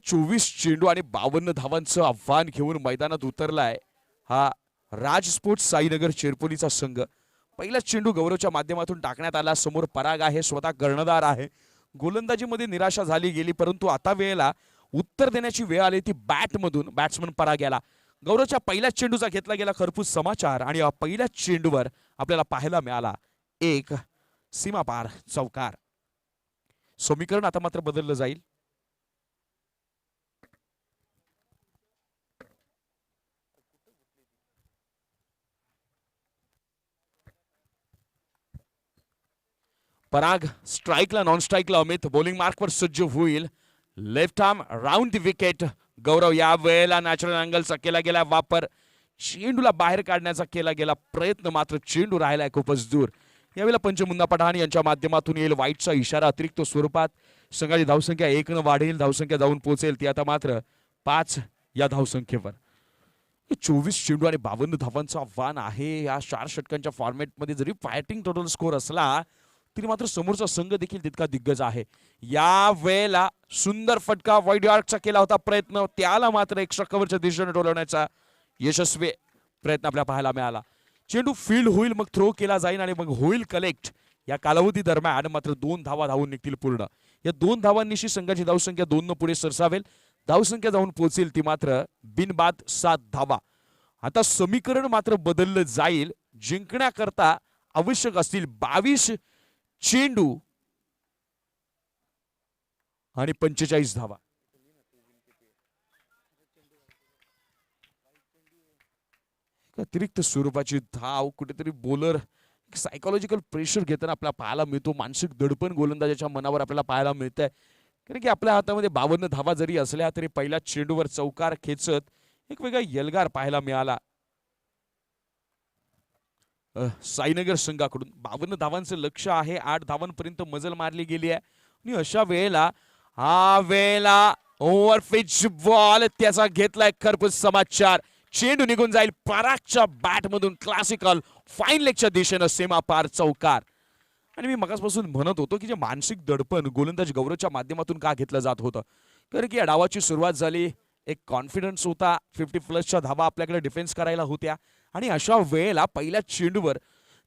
24 चेंडू आणि 52 धावांचं आव्हान घेऊन मैदानात उतरलाय हा राज स्पोर्ट्स साईनगर चिरपोलीचा संघ. पहिला चेंडू गौरवच्या माध्यमातून टाकण्यात आला. समोर पराग आहे, स्वतः कर्णधार आहे. गोलंदाजीमध्ये निराशा झाली गेली, परंतु आता वेळेला उत्तर देण्याची वेळ आली ती बॅटमधून. बॅट्समन पराग याला गौरवच्या पहिल्या चेंडूचा घेतला गेला खरपूस समाचार आणि या पहिल्या चेंडूवर आपल्याला पाहायला मिळाला एक सीमापार चौकार. समीकरण आता मात्र बदललं जाईल. पराग स्ट्राईकला, नॉन स्ट्राईकला अमित. बॉलिंग मार्कवर सज्ज होईल. Left arm round the wicket. Gaurav या वेळेला नॅचरल अँगलचा केला गेला वापर. चेंडूला बाहेर काढण्याचा केला गेला प्रयत्न, मात्र चेंडू राहिलाय खूपच दूर. यावेळेला पंच मुन्ना पठाण यांच्या माध्यमातून येईल वाईटचा इशारा अतिरिक्त स्वरूपात. संघाची धावसंख्या 1 न वाढेल, धावसंख्या जाऊन पोहोचेल ती आता मात्र 5 या धावसंख्येवर. 24 चेंडू आणि 52 धावांचं आव्हान आहे. या 4 षटकांच्या फॉर्मॅटमध्ये जरी फायटिंग टोटल स्कोर असला तरी मात्र समोरचा संघ देखील तितका दिग्गज आहे. या वेळेला सुंदर फटका वाईड यॉर्कचा केला होता प्रयत्न, त्याला मात्र एक्स्ट्रा कव्हरच्या दिशेने टोलवण्याचा यशस्वी प्रयत्न आपल्याला पाहायला मिळाला. चेंडू फील्ड होईल, मग थ्रो केला जाईल आणि मग होईल कलेक्ट. या कालावधी दरम्यान मात्र 2 धावा धावून निघतील पूर्ण. या 2 धावांनिशी संघाची धावसंख्या 2 न पुढे सरसावेल. धावसंख्या जाऊन पोहोचेल ती मात्र बिनबाद 7 धावा. आता समीकरण मात्र बदललं जाईल. जिंकण्याकरता आवश्यक असतील 22 चेंडू आणि 45 धावा. अतिरिक्त स्वरूपाची धाव, कुठेतरी बॉलर सायकोलॉजिकल प्रेशर घेताना आपल्याला पाहायला मिळतो. मानसिक दडपण गोलंदाजाच्या मनावर आपल्याला पाहायला मिळतंय, कारण की आपल्या हातामध्ये 52 धावा जरी असल्या तरी पहिल्या चेंडूवर चौकार खेचत एक वेगळा यलगार पाहायला मिळाला साईनगर संघाकडून. 52 धावांचं लक्ष आहे. 8 धावांपर्यंत मजल मारली गेली आहे आणि अशा वेळेला ओव्हर पिच बॉल त्याचा घेतलाय खरपूस समाचार. चेंडू निघून जाईल परागच्या बॅटमधून. क्लासिकल फाईन लेगच्या दिशेनं सीमा पार चौकार. आणि मी मगासपासून म्हणत होतो की जे मानसिक दडपण गोलंदाज गौरवच्या माध्यमातून का घेतलं जात होतं, कारण की या डावाची सुरुवात झाली, एक कॉन्फिडन्स होता, 50+ धावा आपल्याकडे डिफेन्स करायला होत्या आणि अशा वेळेला पहिल्या चेंडूवर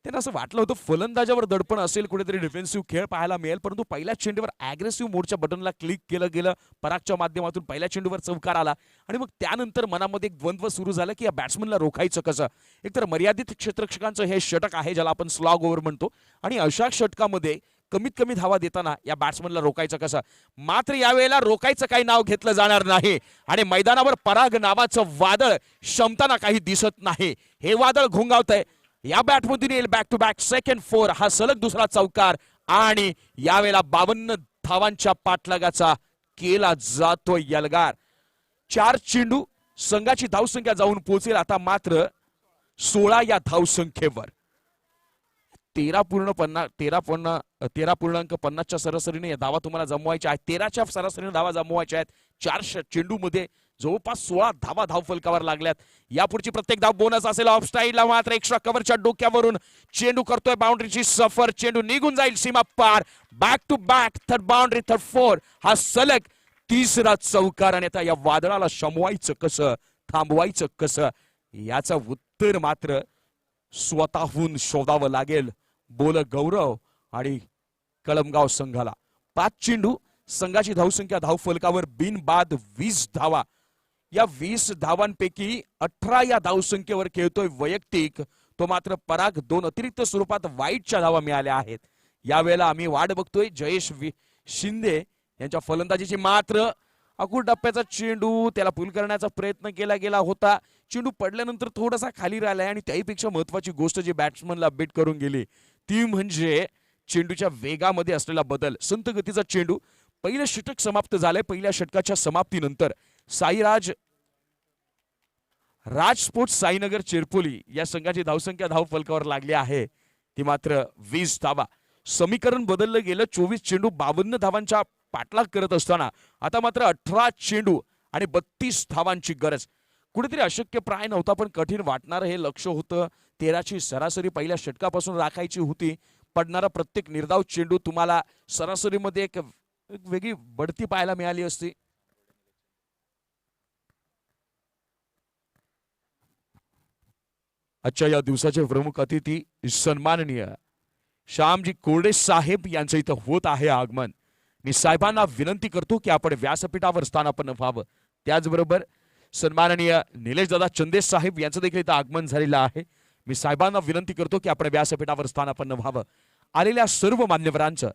त्यांना असं वाटलं होतं फलंदाजावर दडपण असेल, कुठेतरी डिफेन्सिव्ह खेळ पाहायला मिळेल, परंतु पहिल्या चेंडूवर ॲग्रेसिव्ह मोडच्या बटनला क्लिक केलं गेलं. परागच्या माध्यमातून पहिल्या चेंडूवर चौकार आला आणि मग त्यानंतर मनामध्ये एक द्वंद्व सुरू झालं की या बॅट्समनला रोखायचं कसं. एकतर मर्यादित क्षेत्ररक्षकांचं हे षटक आहे ज्याला आपण स्लॉग ओव्हर म्हणतो आणि अशा षटकामध्ये कमीत कमी धावा देताना या बॅट्समनला रोखायचं कसं. मात्र यावेळेला रोखायचं काही नाव घेतलं जाणार नाही आणि मैदानावर पराग नावाचं वादळ शमताना काही दिसत नाही. हे वादळ घोंगावतंय. या बॅटमधून येईल बॅक टू बॅक सेकंड 4, हा सलग दुसरा चौकार आणि यावेळेला 52 धावांच्या पाठलागाचा केला जातो यलगार. 4 चेंडू, संघाची धावसंख्या जाऊन पोहोचेल आता मात्र 16 या धावसंख्येवर. 13.50च्या सरासरीने धावा तुम्हाला जमवायच्या आहेत. 13च्या सरासरीने धावा जमवायच्या आहेत. 4 चेंडूमध्ये जवळपास 16 धावा धावफलकावर लागल्यात. यापुढची प्रत्येक धाव बोनस असेल. ऑफ स्टाईलला मात्र एक्स्ट्रा कव्हरच्या डोक्यावरून चेंडू करतोय बाउंड्रीची सफर. चेंडू निघून जाईल सीमा पार. Back to back third boundary third four. हा सलग तिसरा चौकार. आणि आता या वादळाला शमवायचं कसं, थांबवायचं कसं, याचं उत्तर मात्र स्वतःहून शोधावं लागेल बोल गौरव आणि कळमगाव संघाला. 5 चेंडू, संघाची धावसंख्या धावफलकावर बिनबाद 20 धावा. या 20 धावांपैकी 18 या धावसंख्येवर खेळतोय वैयक्तिक. तो मात्र पराग 2 अतिरिक्त स्वरूपात वाईटच्या धावा मिळाल्या आहेत. यावेळेला आम्ही वाट बघतोय जयेश शिंदे यांच्या फलंदाजीची. मात्र अकुर टप्प्याचा चेंडू, त्याला पूल करण्याचा प्रयत्न केला गेला होता. चेंडू पडल्यानंतर थोडासा खाली राहिलाय. आणि त्याहीपेक्षा महत्वाची गोष्ट जी बॅट्समनला अपडेट करून गेली ती म्हणजे चेंडूच्या वेगामध्ये असलेला बदल. संत गतीचा चेंडू. पहिलं षटक समाप्त झालंय. पहिल्या षटकाच्या समाप्तीनंतर राज स्पोर्ट्स साईनगर चेरपोली या संघाची धावसंख्या धावफलकावर लागली आहे ती मात्र 20 धावा. समीकरण बदललं गेलं. 24 चेंडू 52 धावांच्या पाठलाग करत असताना आता मात्र 18 चेंडू आणि 32 धावांची गरज. कुठेतरी अशक्य प्राय नव्हता पण कठीण वाटणारं हे लक्ष होतं. 13ची सरासरी पहिल्या षटकापासून राखायची होती. पडणारा प्रत्येक निर्धाव चेंडू तुम्हाला सरासरीमध्ये एक वेगळी बढती पाहायला मिळाली असती. आजच्या या दिवसाचे प्रमुख अतिथी सन्माननीय श्यामजी कोरडे साहेब यांचं इथं होत आहे आगमन. मी साहेबांना विनंती करतो की आपण व्यासपीठावर स्थानापन्न व्हावं. त्याचबरोबर सन्माननीय निलेश दादा चंदेश साहेब यांचं देखील इथं आगमन झालेलं आहे. मी साहेबांना विनंती करतो की आपण व्यासपीठावर स्थानापन्न व्हावं. आलेल्या सर्व मान्यवरांचं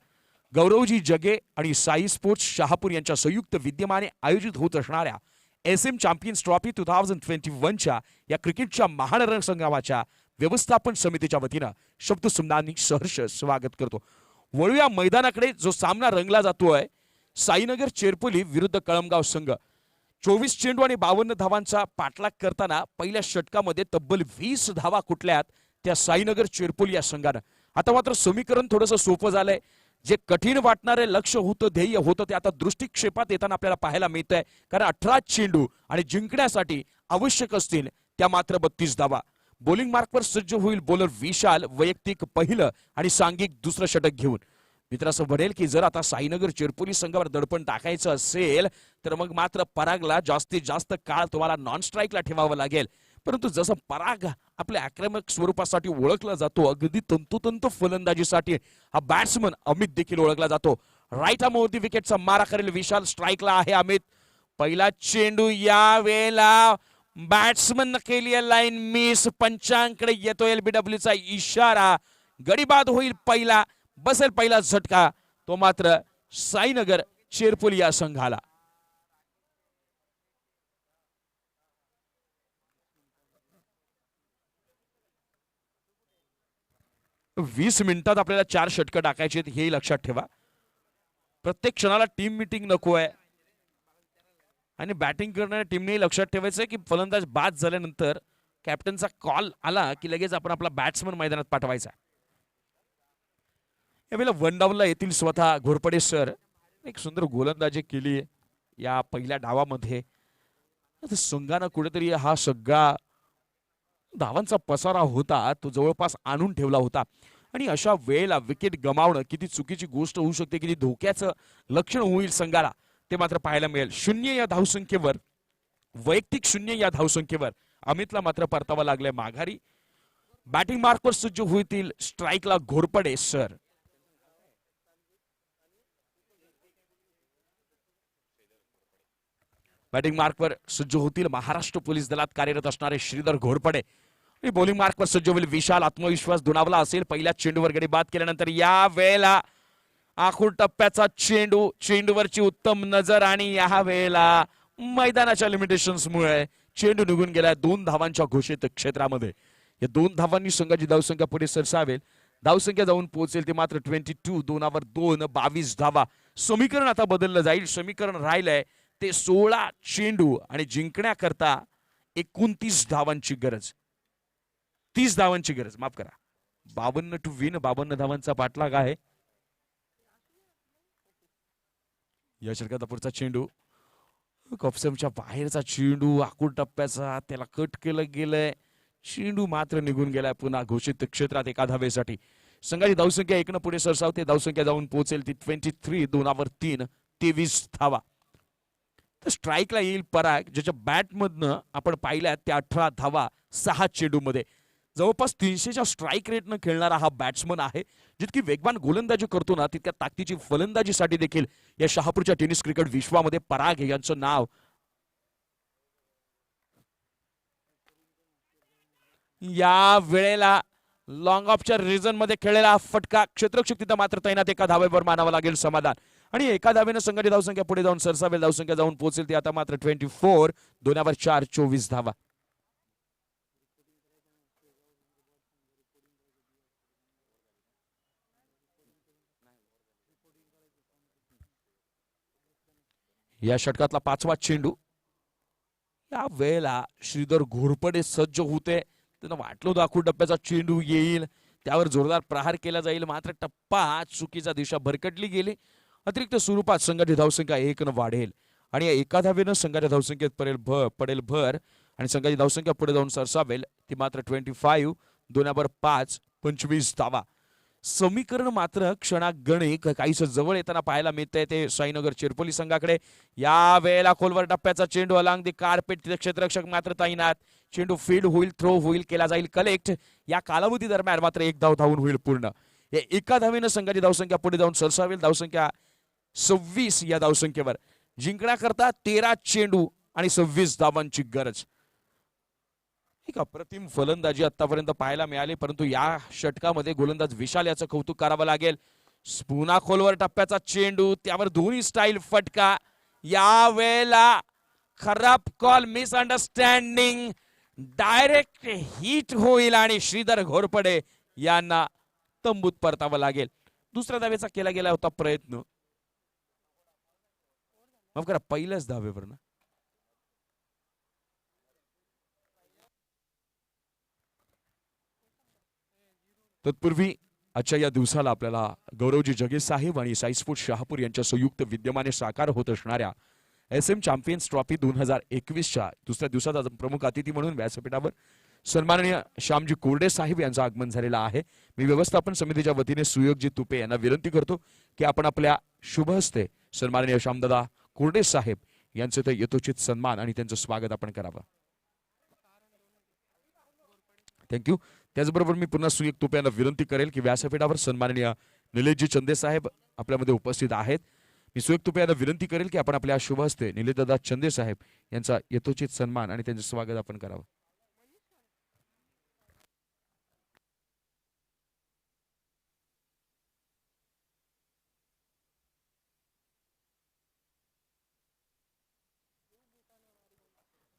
गौरवजी जगे आणि साई स्पोर्ट्स शहापूर यांच्या संयुक्त विद्यमाने आयोजित होत असणाऱ्या SM चॅम्पियन्स ट्रॉफी 2021च्या या क्रिकेटच्या महानगरसंघाच्या व्यवस्थापन समितीच्या वतीनं शब्दसुमनांनी सहर्ष स्वागत करतो. वळूया मैदानाकडे. जो सामना रंगला जातोय साईनगर चेरपोली विरुद्ध कळमगाव संघ. 24 चेंडू आणि 52 धावांचा पाठलाग करताना पहिल्या षटकामध्ये तब्बल 20 धावा कुठल्यात त्या साईनगर चेरपोली या संघानं. आता मात्र समीकरण थोडंसं सोपं झालंय. जे कठीण वाटणारे लक्ष्य होतं, ध्येय होतं, ते आता दृष्टिक्षेपात येताना आपल्याला पाहायला मिळतंय. कारण 18 चेंडू आणि जिंकण्यासाठी आवश्यक असतील त्या मात्र 32 धावा. बॉलिंग मार्कवर सज्ज होईल बॉलर विशाल. वैयक्तिक पहिलं आणि सांघिक दुसरं षटक घेऊन. मित्र असं म्हणेल की जर आता साईनगर चेरपोली संघावर दडपण टाकायचं असेल तर मग मात्र परागला जास्तीत जास्त काळ तुम्हाला नॉन स्ट्राईकला ठेवावं लागेल. परंतु जसं पराग आपल्या आक्रमक स्वरूपासाठी ओळखला जातो, अगदी तंतोतंत फलंदाजीसाठी हा बॅट्समन अमित देखील ओळखला जातो. राईट आर्मवरती विकेटचा मारा करेल विशाल. स्ट्राईकला आहे अमित. पहिला चेंडू या वेळेला बॅट्समन केली लाईन मिस. पंचांकडे येतो LBWचा इशारा. गडीबाद होईल पहिला. बसेल पहिला झटका. तो मात्र साईनगर चेरपोली या संघाला. वीस मिनिटात आपल्याला 4 षटकं टाकायची आहेत हे लक्षात ठेवा. प्रत्येक क्षणाला टीम मीटिंग नको आहे. आणि बॅटिंग करणाऱ्या टीमने लक्षात ठेवायचं की फलंदाज बाद झाल्यानंतर कॅप्टनचा कॉल आला की लगेच आपण आपला बॅट्समन मैदानात पाठवायचा. यावेळेला वन डाऊनला येतील स्वतः घोरपडे सर. एक सुंदर गोलंदाजी केली या पहिल्या डावामध्ये. संघानं कुठेतरी हा सगळा धावांचा पसारा होता तो जवळपास आणून ठेवला होता. आणि अशा वेळेला विकेट गमावणं किती चुकीची गोष्ट होऊ शकते, किती धोक्याचं लक्षण होईल संघाला ते मात्र पाहायला मिळेल. 0 या धावसंख्येवर, वैयक्तिक 0 या धावसंख्येवर अमितला मात्र परतावा लागलाय माघारी. बॅटिंग मार्कवर सज्ज होतील स्ट्राईकला घोरपडे सर. बॅटिंग मार्कवर सज्ज होतील महाराष्ट्र पोलीस दलात कार्यरत असणारे श्रीधर घोरपडे. आणि बॉलिंग मार्कवर सज्ज होईल विशाल. आत्मविश्वास दुणावला असेल पहिल्या चेंडूवर गडी बाद केल्यानंतर. या वेळेला आखूड टप्प्याचा चेंडू, चेंडूवरची उत्तम नजर. आणि या वेळेला मैदानाच्या लिमिटेशन्समुळे चेंडू निघून गेलाय 2 धावांच्या घोषित क्षेत्रामध्ये. या 2 धावांनी संघाची धावसंख्या पुढे सरसावेल. धावसंख्या जाऊन पोहोचेल ते मात्र 22. 2 2 22 धावा. समीकरण आता बदललं जाईल. समीकरण राहिलंय ते 16 चेंडू आणि जिंकण्याकरता 29 धावांची गरज. 30 धावांची गरज, माफ करा. 52 to विन, 52 धावांचा पाठलाग आहे. या षटकाचा पुढचा चेंडू कॉफसमच्या बाहेरचा चेंडू, आखूड टप्प्याचा, त्याला कट केलं गेलंय. चेंडू मात्र निघून गेलाय पुन्हा घोषित क्षेत्रात एका धावेसाठी. संघाची धावसंख्या 1 पुढे सरसावते. धावसंख्या जाऊन पोहोचेल ती 23, 2 3, 23 धावा. तर स्ट्राईकला येईल पराग, ज्याच्या बॅटमधनं आपण पाहिल्या त्या 18 धावा 6 चेंडूमध्ये. जवळपास 300च्या स्ट्राईक रेटनं खेळणारा हा बॅट्समन आहे. जितकी वेगवान गोलंदाजी करतो ना, तितक्या ताकदीची फलंदाजीसाठी देखील या शहापूरच्या टेनिस क्रिकेट विश्वामध्ये पराग यांचं नाव या वेळेला लॉंग ऑफच्या रिजन मध्ये खेळलेला फटका क्षेत्ररक्षक तिथं मात्र तैनात. एका धावेवर मानावं लागेल समाधान. आणि एका धावेनं संघाची धावसंख्या पुढे जाऊन सरसावेल. धावसंख्या जाऊन पोहोचेल ती आता मात्र 24, 2 4, 24 धावा. या षटकातला 5वा चेंडू. या वेळेला श्रीधर घोरपडे सज्ज होते. त्यांना वाटलं होतं आखूड टप्प्याचा चेंडू येईल, त्यावर जोरदार प्रहार केला जाईल, मात्र टप्पा चुकीचा दिशा भरकटली गेली. अतिरिक्त स्वरूपात संघाची धावसंख्या 1 वाढेल आणि एका धावेनं संघाच्या धावसंख्येत पडेल भर आणि संघाची धावसंख्या पुढे जाऊन सरसावेल ती मात्र 25, 2 5, 25 धावा. समीकरण मात्र क्षणागणिक काहीच जवळ येताना पाहायला मिळतंय ते साईनगर चिरपोली संघाकडे. या वेळेला खोलवर टप्प्याचा चेंडू अलांग दी कार्पेट, तिथे क्षेत्ररक्षक मात्र तैनात. चेंडू फील्ड होईल, थ्रो होईल, केला जाईल कलेक्ट. या कालावधी दरम्यान मात्र 1 धाव धावून होईल पूर्ण. या एका धावेनं संघाची धावसंख्या पुढे जाऊन सरसावेल. धावसंख्या 26 या धावसंख्येवर. जिंकण्याकरता 13 चेंडू आणि 26 धावांची गरज. एक अप्रतिम फलंदाजी आतापर्यंत पाहायला मिळाली, परंतु या षटकामध्ये गोलंदाज विशाल याचं कौतुक करावं लागेल. पुन्हा खोलवर टप्प्याचा चेंडू, त्यावर दोन्ही स्टाईल फटका. या वेळेला खराब कॉल, मिसअंडरस्टँडिंग, डायरेक्ट हिट होईल आणि श्रीधर घोरपडे यांना तंबूत परतावं लागेल. दुसऱ्या धावेचा केला गेला होता प्रयत्न, माफ करा पहिल्याच धावेवर ना. तत्पूर्वी आजच्या या दिवसाला आपल्याला गौरवजी जगे साहेब आणि साई स्पोर्ट्स शहापूर यांच्या संयुक्त विद्यमाने साकार होत असणाऱ्या SM चॅम्पियन्स ट्रॉफी 2021च्या दुसऱ्या दिवसात प्रमुख अतिथी म्हणून व्यासपीठावर सन्माननीय श्यामजी कोरडे साहेब यांचं आगमन झालेलं आहे. मी व्यवस्थापन समितीच्या वतीने सुयोगजी तुपे यांना विनंती करतो की आपण आपल्या शुभ हस्ते सन्माननीय श्यामदादा कोरडे साहेब यांचे ते यथोचित सन्मान आणि त्यांचं स्वागत आपण करावं. थँक्यू. त्याचबरोबर मी पुन्हा सुयोग तुपे यांना विनंती करेल की व्यासपीठावर सन्माननीय निलेशजी चंदे साहेब आपल्यामध्ये उपस्थित आहेत. मी सुयोग तुपे यांना विनंती करेल की आपण आपल्या शुभ हस्ते निलेशदादा चंदे साहेब यांचा यथोचित सन्मान आणि त्यांचे स्वागत आपण करावं.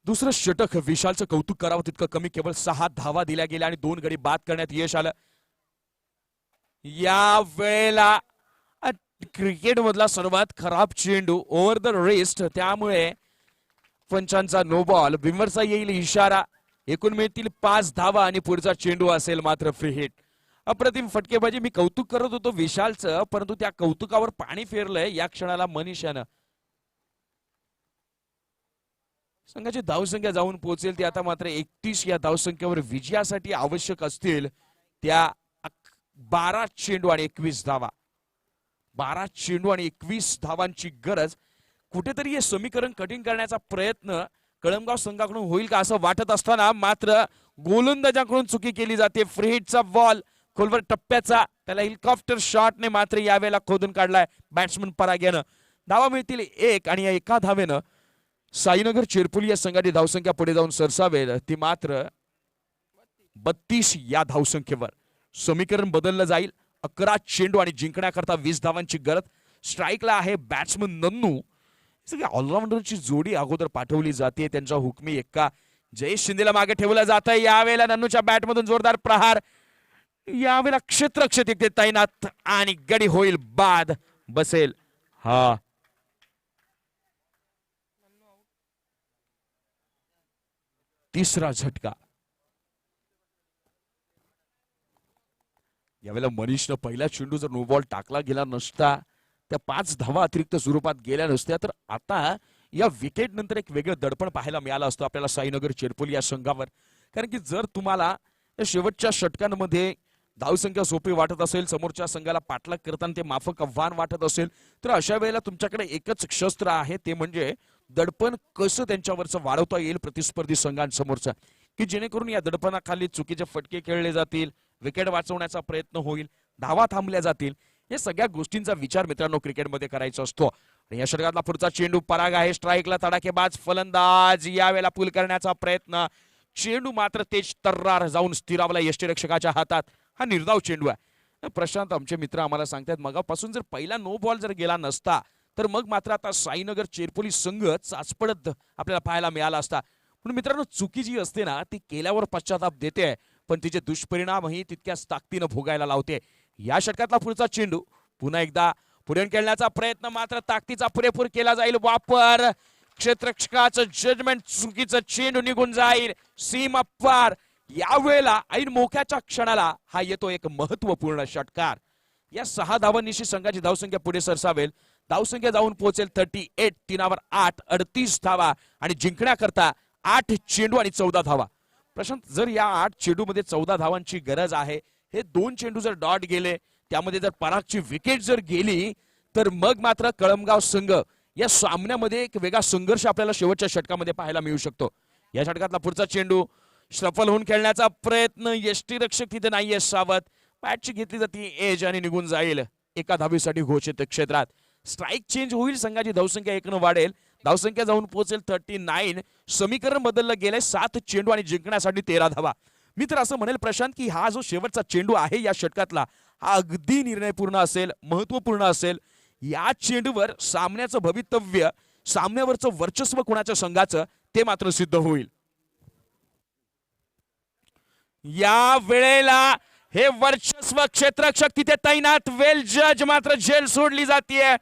दुसरं षटक विशालचं कौतुक करावं तितकं कमी. केवळ 6 धावा दिल्या गेल्या आणि 2 गडी बाद करण्यात यश आलं. या वेळेला क्रिकेट मधला सर्वात खराब चेंडू ओव्हर द रिस्ट, त्यामुळे पंचांचा नो बॉल. बिमरचा येईल इशारा. एकूण मिळतील 5 धावा आणि पुढचा चेंडू असेल मात्र फ्री हिट. अप्रतिम फटकेबाजी. मी कौतुक करत होतो विशालचं, परंतु त्या कौतुकावर पाणी फेरलंय या क्षणाला मनीषानं. संघाची धावसंख्या जाऊन पोहोचेल ती आता मात्र 31. या धावसंख्येवर विजयासाठी आवश्यक असतील त्या 12 चेंडू आणि 21 धावा. 12 चेंडू आणि 21 धावांची गरज. कुठेतरी हे समीकरण कठीण करण्याचा प्रयत्न कळमगाव संघाकडून होईल का असं वाटत असताना मात्र गोलंदाजाकडून चुकी केली जाते. फ्री हिटचा बॉल खोलवर टप्प्याचा, त्याला हेलिकॉप्टर शॉटने मात्र यावेळेला खोदून काढलाय बॅट्समन पराग यानं. धावा मिळतील 1 आणि या एका धावेनं साईनगर चिरपोली या संघाची धावसंख्या पुढे जाऊन सरसावेल ती मात्र 32 या धावसंख्येवर. समीकरण बदललं जाईल. 11 चेंडू आणि जिंकण्याकरता 20 धावांची गरज. स्ट्राईकला आहे बॅट्समन नन्नू. सगळी ऑलराऊंडरची जोडी अगोदर पाठवली जाते. त्यांचा हुकमी एक्का जयेश शिंदेला मागे ठेवला जात आहे. यावेळेला नन्नूच्या बॅटमधून जोरदार प्रहार. यावेळेला क्षेत्ररक्षक इथे तैनात आणि गडी होईल बाद. बसेल हा तिसरा झटका. यावेळेला मनीषनं पहिला चेंडू जर नो बॉल टाकला गेला नसता, त्या 5 धावा अतिरिक्त स्वरूपात गेल्या नसत्या, तर आता या विकेट नंतर एक वेगळं दडपण पाहायला मिळालं असतं आपल्याला साईनगर चेरपोली या संघावर. कारण की जर तुम्हाला या शेवटच्या षटकांमध्ये धावसंख्या सोपी वाटत असेल, समोरच्या संघाला पाठलाग करताना ते माफक आव्हान वाटत असेल, तर अशा वेळेला तुमच्याकडे एकच शस्त्र आहे, ते म्हणजे दडपण कसं त्यांच्यावरचं वाढवता येईल प्रतिस्पर्धी संघांसमोरचं, की जेणेकरून या दडपणाखाली चुकीचे फटके खेळले जातील, विकेट वाचवण्याचा प्रयत्न होईल, धावा थांबल्या जातील. या सगळ्या गोष्टींचा विचार मित्रांनो क्रिकेटमध्ये करायचा असतो. आणि या षटकातला पुढचा चेंडू पराग आहे, स्ट्राईकला तडाखेबाज फलंदाज, यावेळेला पूल करण्याचा प्रयत्न, चेंडू मात्र तेज तर्रार जाऊन स्थिरावला यष्टीरक्षकाच्या हातात. हा निर्धाव चेंडू आहे. प्रशांत आमचे मित्र आम्हाला सांगतात मगापासून जर पहिला नो बॉल जर गेला नसता, तर मग मात्र आता साईनगर चेरपोली संघ चाचपडत आपल्याला पाहायला मिळाला असता. म्हणून मित्रांनो, चुकी जी असते ना ती केल्यावर पश्चाताप देते, पण तिचे दुष्परिणामही तितक्याच ताकदीनं भोगायला लावते. या षटकातला पुढचा चेंडू पुन्हा एकदा पुढे खेळण्याचा प्रयत्न, मात्र ताकदीचा पुरेपूर केला जाईल वापर. क्षेत्ररक्षकाचं जजमेंट, चुकीचं चेंडू निघून जाईल सीमा पार. यावेळेला ऐन मोक्याच्या क्षणाला हा येतो एक महत्वपूर्ण षटकार. या 6 धावांनिशी संघाची धावसंख्या पुढे सरसावेल. धावसंख्या जाऊन पोहोचेल 38, 3वर 8, 38 धावा आणि जिंकण्याकरता 8 चेंडू आणि 14 धावा. प्रशांत, जर या 8 चेंडूमध्ये 14 धावांची गरज आहे, हे 2 चेंडू जर डॉट गेले, त्यामध्ये जर परागची विकेट जर गेली, तर मग मात्र कळमगाव संघ या सामन्यामध्ये एक वेगळा संघर्ष आपल्याला शेवटच्या षटकामध्ये पाहायला मिळू शकतो. या षटकातला पुढचा चेंडू सफल होऊन खेळण्याचा प्रयत्न, यष्टीरक्षक तिथे नाहीये सावध, पॅटची घेतली जाते एज आणि निघून जाईल एका धावेसाठी घोषित क्षेत्रात. स्ट्राईक चेंज होईल, संघाची धावसंख्या 1 वाढेल, धावसंख्या जाऊन पोहोचेल 39. समीकरण बदललं गेलंय, 7 चेंडू आणि जिंकण्यासाठी 13 धावा. मी तर असं म्हणेल प्रशांत की हा जो शेवटचा चेंडू आहे या षटकातला, हा अगदी निर्णयपूर्ण असेल, महत्वपूर्ण असेल. या चेंडूवर सामन्याचं भवितव्य, सामन्यावरचं वर्चस्व कोणाच्या संघाचं ते मात्र सिद्ध होईल. या वेळेला हे वर्चस्व क्षेत्ररक्षक तिथे तैनात, वेल जज मात्र जेल सोडली जाते.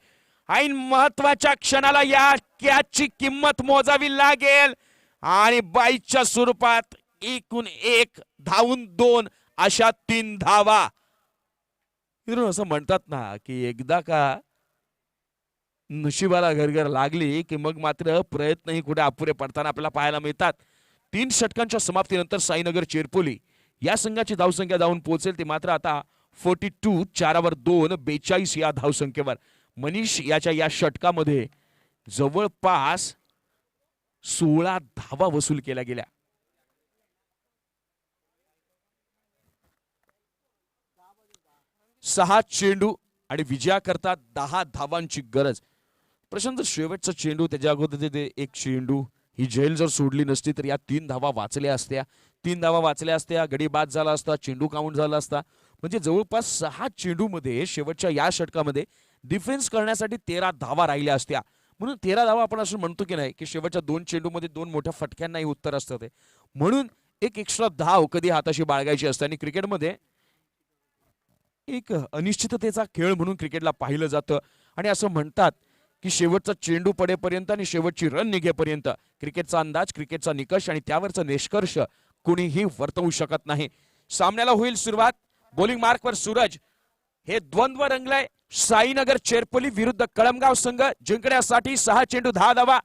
ऐन महत्वाच्या क्षणाला या कॅचची किंमत मोजावी लागेल आणि बाईच्या स्वरूपात 1 धावून 2 अशा 3 धावा. असं म्हणतात ना की एकदा का नशिबाला घरघर लागली की मग मात्र प्रयत्नही कुठे अपुरे पडताना आपल्याला पाहायला मिळतात. 3 षटकांच्या समाप्तीनंतर साईनगर चेरपोली या संघाची धावसंख्या जाऊन पोहोचेल ती मात्र आता 42, 4वर 2, 42 या धावसंख्येवर. मनीष याच्या या षटकामध्ये जवळपास 16 धावा वसूल केल्या गेल्या. सहा चेंडू आणि विजयाकरता 10 धावांची गरज. प्रशांत, शेवटचा चेंडू त्याच्या अगोदर ते 1 चेंडू, ही झेल जर सोडली नसती तर या 3 धावा वाचल्या असत्या. 3 धावा वाचल्या असत्या, गडी बाद झाला असता, चेंडू काउंट झाला असता. म्हणजे जवळपास 6 चेंडूमध्ये शेवटच्या या षटकामध्ये डिफेन्स करण्यासाठी 13 धावा राहिल्या असत्या. म्हणून 13 धावा आपण असं म्हणतो की नाही की शेवटच्या 2 चेंडूमध्ये 2 मोठ्या फटक्यांनाही उत्तर असतं ते. म्हणून एक एक्स्ट्रा धाव कधी हाताशी बाळगायची असते. आणि क्रिकेटमध्ये एक अनिश्चिततेचा खेळ म्हणून क्रिकेटला पाहिलं जातं. आणि असं म्हणतात की शेवटचा चेंडू पडेपर्यंत आणि शेवटची रन निघेपर्यंत क्रिकेटचा अंदाज, क्रिकेटचा निकष आणि त्यावरचा निष्कर्ष कोणीही वर्तवू शकत नाही. सामन्याला होईल सुरुवात. बॉलिंग मार्कवर सूरज. हे द्वंद्व रंगलंय. साईनगर चेरपोली विरुद्ध कळमगाव संघ. जिंकण्यासाठी 6 चेंडू 10 धावा.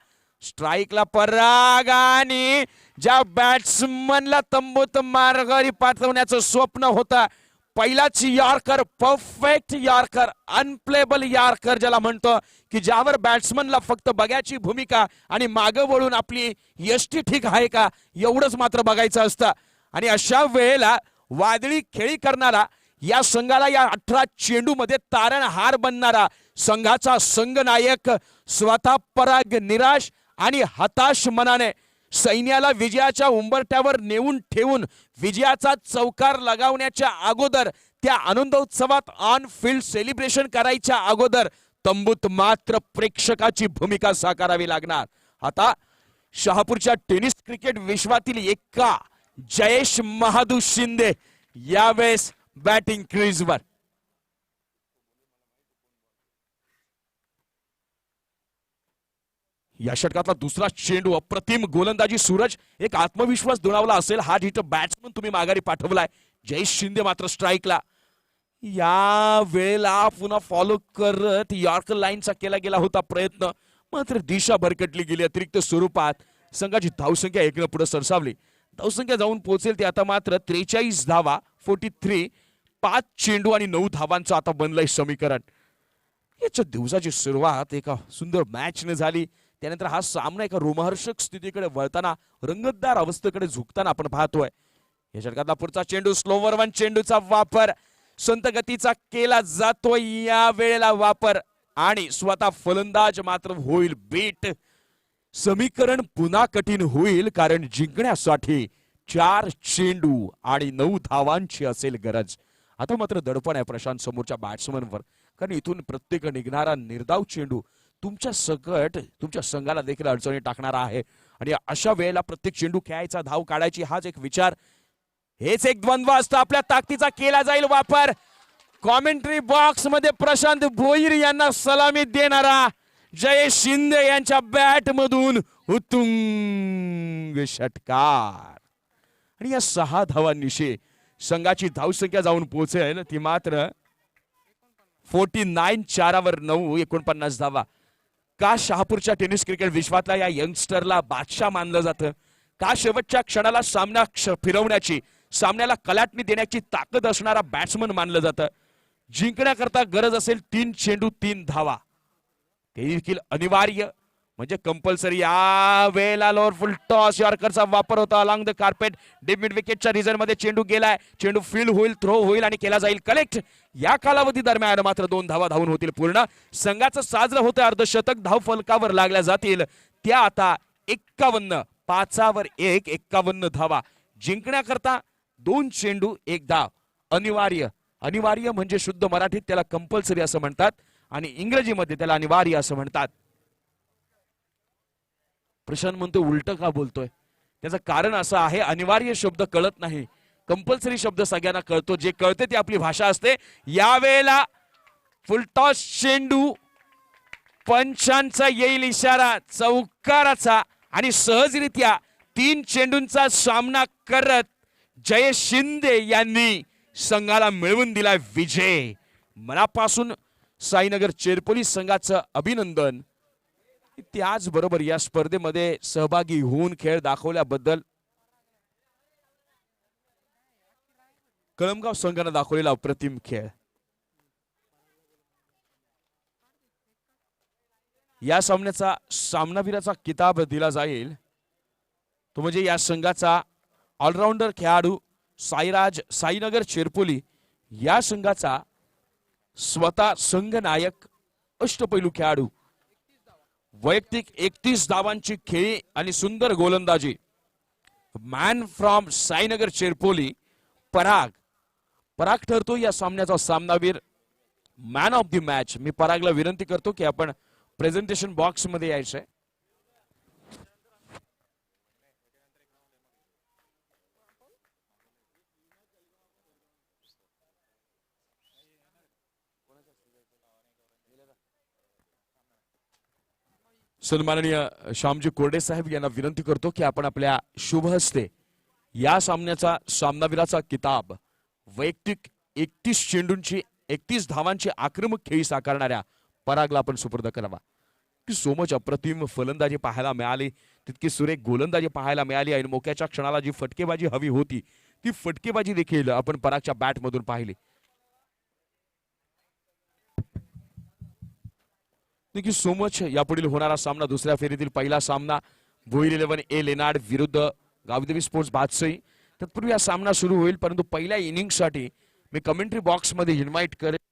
स्ट्राईकला पराग आणि ज्या बॅट्समनला तंबूत मार्गारी पाठवण्याचं स्वप्न होतं, पहिलाच yorker, perfect yorker, unplayable yorker ज्याला म्हणतो, की ज्यावर बॅट्समनला फक्त बघायची भूमिका आणि मागं वळून आपली यष्टी ठीक आहे का एवढंच मात्र बघायचं असतं. आणि अशा वेळेला वादळी खेळी करणारा या संघाला या 18 चेंडूमध्ये तारणहार बनणारा संघाचा संघनायक स्वतः पराग निराश आणि हताश मनाने सैन्याला विजयाच्या उंबरठ्यावर नेऊन ठेवून विजयाचा चौकार लगावण्याच्या अगोदर, त्या आनंदोत्सवात ऑन फील्ड सेलिब्रेशन करायच्या अगोदर तंबूत मात्र प्रेक्षकाची भूमिका साकारावी लागणार. आता शहापूरच्या टेनिस क्रिकेट विश्वातील एका जयेश महादू शिंदे यावेळेस बॅटिंग क्रीजवर. या षटकातला दुसरा चेंडू, अप्रतिम गोलंदाजी सूरज. एक आत्मविश्वास दुणावला असेल, हार्ड हिटर बॅट्समन तुम्ही माघारी पाठवलाय. जयेश शिंदे मात्र स्ट्राईकला. या वेळेला पुन्हा फॉलो करत यॉर्कर लाईनचा केला गेला होता प्रयत्न, मात्र दिशा भरकटली गेली. अतिरिक्त स्वरूपात संघाची धावसंख्या 1 पुढे सरसावली. धावसंख्या जाऊन पोहोचेल ती आता मात्र 43 धावा, 43, 5 चेंडू आणि 9 धावांचं आता बनलंय समीकरण. याच्या दिवसाची सुरुवात एका सुंदर मॅचने झाली. त्यानंतर हा सामना एका रोमहर्षक स्थितीकडे वळताना, रंगतदार अवस्थेकडे झुकताना आपण पाहतोय. या षटकातला पुढचा चेंडू, स्लोवर वन चेंडूचा वापर संत गतीचा केला जातोय. या वेळेला वापर आणि स्वतः फलंदाज मात्र होईल बीट. समीकरण पुन्हा कठीण होईल, कारण जिंकण्यासाठी 4 चेंडू आणि 9 धावांची असेल गरज. आता मात्र दडपण आहे प्रशांत समोरच्या बॅट्समनवर, कारण इथून प्रत्येक निघणारा निर्धाव चेंडू तुमच्या सकट तुमच्या संघाला देखील अडचणी टाकणारा आहे. आणि अशा वेळेला प्रत्येक चेंडू खेळायचा, धाव काढायची, हाच एक विचार, हेच एक द्वंद्व असतं. आपल्या ताकदीचा केला जाईल वापर. कॉमेंट्री बॉक्स मध्ये प्रशांत भोईर यांना सलामी देणारा जयेश शिंदे यांच्या बॅट मधून उत्तुंग षटकार. आणि या 6 धावांनिशी संघाची धावसंख्या जाऊन पोहोचेल ती मात्र 49, 4 9, 49 धावा. का शहापूरच्या टेनिस क्रिकेट विश्वातला या यंगस्टरला बादशाह मानलं जातं? का शेवटच्या क्षणाला सामना फिरवण्याची, सामन्याला कलाटणी देण्याची ताकद असणारा बॅट्समन मानलं जातं? जिंकण्याकरता गरज असेल 3 चेंडू 3 धावा, ते देखील अनिवार्य, म्हणजे कंपल्सरी. या वेळेला लोअर फुल टॉस यॉर्करचा वापर होता along the carpet. Deep mid विकेटच्या रिजन मध्ये चेंडू गेलाय. चेंडू फील्ड होईल, थ्रो होईल आणि केला जाईल कलेक्ट. या कालावधी दरम्यान मात्र 2 धावा धावून होतील पूर्ण. संघाचं साजरं होतं अर्धशतक. धाव फलकावर लागल्या जातील त्या आता 51, 5 1, 51 धावा. जिंकण्याकरता 2 चेंडू 1 धाव अनिवार्य. अनिवार्य म्हणजे शुद्ध मराठीत त्याला कंपल्सरी असं म्हणतात आणि इंग्रजीमध्ये त्याला अनिवार्य असं म्हणतात. प्रशांत म्हणतो उलट का बोलतोय? त्याचं कारण असं आहे, अनिवार्य शब्द कळत नाही, कंपल्सरी शब्द सगळ्यांना कळतो. जे कळते ती आपली भाषा असते. यावेळेला फुलटॉस चेंडू, पंचांचा येईल इशारा चौकाराचा आणि सहजरित्या 3 चेंडूंचा सामना करत जयेश शिंदे यांनी संघाला मिळवून दिला विजय. मनापासून साईनगर चेरपोली संघाचं अभिनंदन. त्याचबरोबर या स्पर्धेमध्ये सहभागी होऊन खेळ दाखवल्याबद्दल कळमगाव संघाने दाखवलेला अप्रतिम खेळ. या सामन्याचा सामनावीराचा किताब दिला जाईल तो म्हणजे या संघाचा ऑलराऊंडर खेळाडू साईराज, साईनगर चेरपोली. या संघाचा स्वतः संघनायक, अष्टपैलू खेळाडू, वैयक्तिक 31 धावांची खेळी आणि सुंदर गोलंदाजी. मॅन फ्रॉम साईनगर चेरपोली पराग. पराग ठरतो या सामन्याचा सामनावीर, मॅन ऑफ द मॅच. मी परागला विनंती करतो की आपण प्रेझेंटेशन बॉक्स मध्ये यायचंय. सन्माननीय श्यामजी कोरडे साहेब यांना विनंती करतो की आपण आपल्या शुभ हस्ते या सामन्याचा सामनावीराचा किताब वैयक्तिक 31 चेंडूंची 31 धावांची आक्रमक खेळी साकारणाऱ्या परागला आपण सुपूर्द करावा. की सो मच अप्रतिम फलंदाजी पाहायला मिळाली, तितकी सुरेख गोलंदाजी पाहायला मिळाली आणि मोक्याच्या क्षणाला जी फटकेबाजी हवी होती ती फटकेबाजी देखील आपण परागच्या बॅट मधून पाहिली. Thank you so much. यापुढील होणारा सामना, दुसऱ्या फेरीतील पहिला सामना भोईर 11 ए लेनार्ड विरुद्ध गावदेवी स्पोर्ट्स बादशाही. तत्पूर्वी हा सामना सुरू होईल, परंतु पहिल्या इनिंगसाठी मी कमेंट्री बॉक्स मध्ये इन्व्हाइट करेन